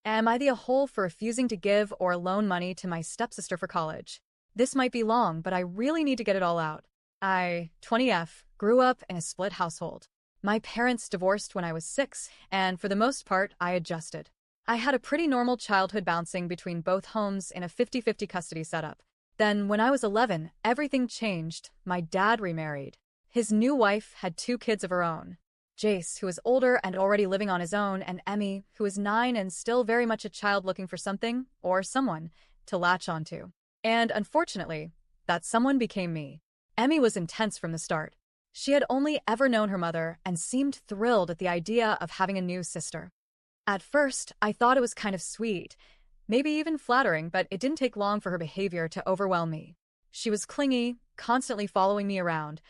Am I the a-hole for refusing to give or loan money to my stepsister for college? This might be long, but I really need to get it all out. I, 20F, grew up in a split household. My parents divorced when I was 6, and for the most part, I adjusted. I had a pretty normal childhood bouncing between both homes in a 50-50 custody setup. Then, when I was 11, everything changed. My dad remarried. His new wife had 2 kids of her own. Jace, who is older and already living on his own, and Emmy, who is 9 and still very much a child looking for something, or someone, to latch onto. And unfortunately, that someone became me. Emmy was intense from the start. She had only ever known her mother and seemed thrilled at the idea of having a new sister. At first, I thought it was kind of sweet, maybe even flattering, but it didn't take long for her behavior to overwhelm me. She was clingy, constantly following me around,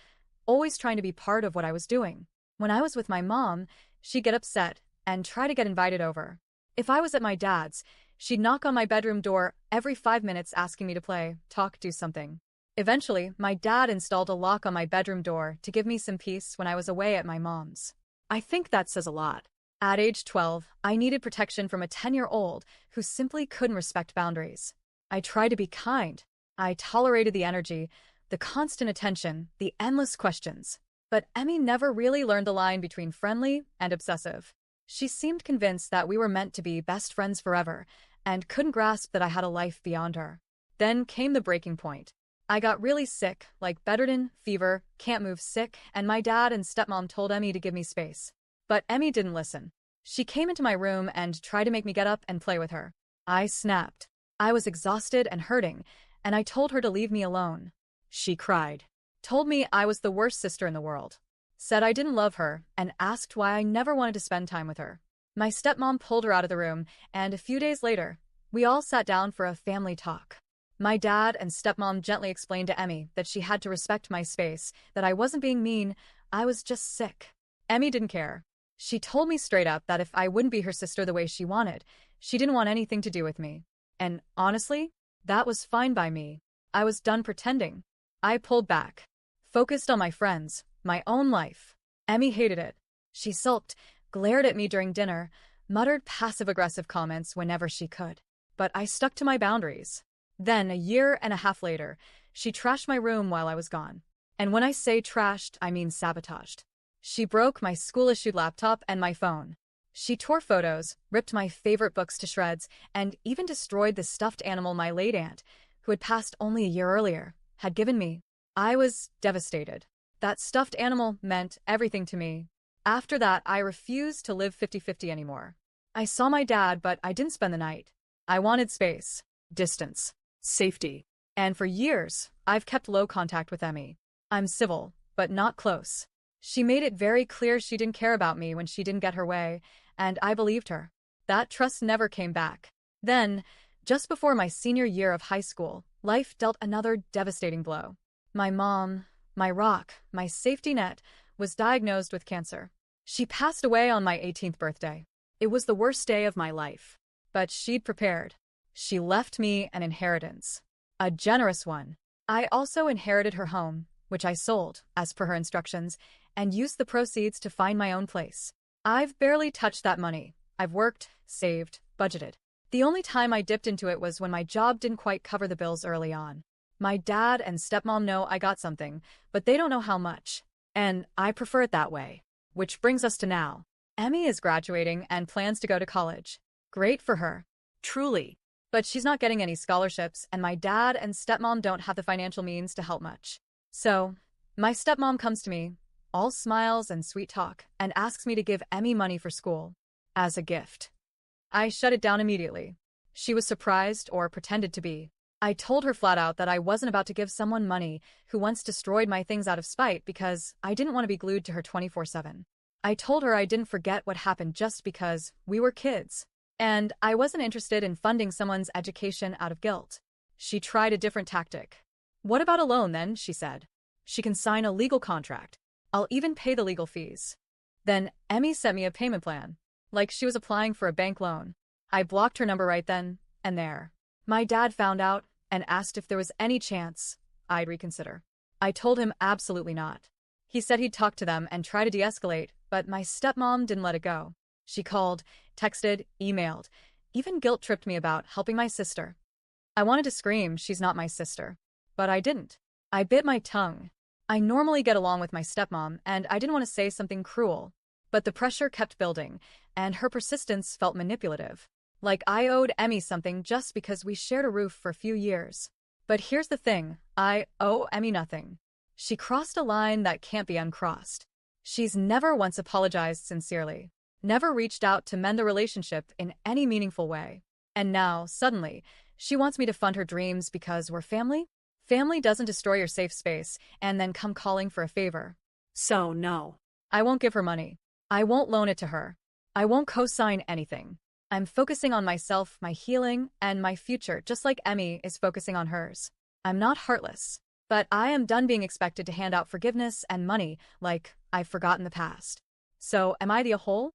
always trying to be part of what I was doing. When I was with my mom, she'd get upset and try to get invited over. If I was at my dad's, she'd knock on my bedroom door every 5 minutes asking me to play, talk, do something. Eventually, my dad installed a lock on my bedroom door to give me some peace when I was away at my mom's. I think that says a lot. At age 12, I needed protection from a 10-year-old who simply couldn't respect boundaries. I tried to be kind. I tolerated the energy, the constant attention, the endless questions. But Emmy never really learned the line between friendly and obsessive. She seemed convinced that we were meant to be best friends forever, and couldn't grasp that I had a life beyond her. Then came the breaking point. I got really sick, like bedridden, fever, can't move sick, and my dad and stepmom told Emmy to give me space. But Emmy didn't listen. She came into my room and tried to make me get up and play with her. I snapped. I was exhausted and hurting, and I told her to leave me alone. She cried. Told me I was the worst sister in the world. Said I didn't love her, and asked why I never wanted to spend time with her. My stepmom pulled her out of the room, and a few days later, we all sat down for a family talk. My dad and stepmom gently explained to Emmy that she had to respect my space, that I wasn't being mean, I was just sick. Emmy didn't care. She told me straight up that if I wouldn't be her sister the way she wanted, she didn't want anything to do with me. And honestly, that was fine by me. I was done pretending. I pulled back. Focused on my friends, my own life. Emmy hated it. She sulked, glared at me during dinner, muttered passive-aggressive comments whenever she could. But I stuck to my boundaries. Then, a year and a half later, she trashed my room while I was gone. And when I say trashed, I mean sabotaged. She broke my school-issued laptop and my phone. She tore photos, ripped my favorite books to shreds, and even destroyed the stuffed animal my late aunt, who had passed only a year earlier, had given me. I was devastated. That stuffed animal meant everything to me. After that, I refused to live 50-50 anymore. I saw my dad, but I didn't spend the night. I wanted space, distance, safety. And for years, I've kept low contact with Emmy. I'm civil, but not close. She made it very clear she didn't care about me when she didn't get her way, and I believed her. That trust never came back. Then, just before my senior year of high school, life dealt another devastating blow. My mom, my rock, my safety net, was diagnosed with cancer. She passed away on my 18th birthday. It was the worst day of my life. But she'd prepared. She left me an inheritance. A generous one. I also inherited her home, which I sold, as per her instructions, and used the proceeds to find my own place. I've barely touched that money. I've worked, saved, budgeted. The only time I dipped into it was when my job didn't quite cover the bills early on. My dad and stepmom know I got something, but they don't know how much. And I prefer it that way. Which brings us to now. Emmy is graduating and plans to go to college. Great for her. Truly. But she's not getting any scholarships, and my dad and stepmom don't have the financial means to help much. So, my stepmom comes to me, all smiles and sweet talk, and asks me to give Emmy money for school. As a gift. I shut it down immediately. She was surprised, or pretended to be. I told her flat out that I wasn't about to give someone money who once destroyed my things out of spite because I didn't want to be glued to her 24/7. I told her I didn't forget what happened just because we were kids. And I wasn't interested in funding someone's education out of guilt. She tried a different tactic. What about a loan then, she said. She can sign a legal contract. I'll even pay the legal fees. Then Emmy sent me a payment plan. Like she was applying for a bank loan. I blocked her number right then and there. My dad found out and asked if there was any chance I'd reconsider. I told him absolutely not. He said he'd talk to them and try to de-escalate, but my stepmom didn't let it go. She called, texted, emailed, even guilt tripped me about helping my sister. I wanted to scream, she's not my sister. But I didn't. I bit my tongue. I normally get along with my stepmom, and I didn't want to say something cruel. But the pressure kept building, and her persistence felt manipulative. Like I owed Emmy something just because we shared a roof for a few years. But here's the thing, I owe Emmy nothing. She crossed a line that can't be uncrossed. She's never once apologized sincerely, never reached out to mend the relationship in any meaningful way. And now, suddenly, she wants me to fund her dreams because we're family? Family doesn't destroy your safe space and then come calling for a favor. So, no. I won't give her money. I won't loan it to her. I won't co-sign anything. I'm focusing on myself, my healing, and my future, just like Emmy is focusing on hers. I'm not heartless, but I am done being expected to hand out forgiveness and money like I've forgotten the past. So, am I the a hole?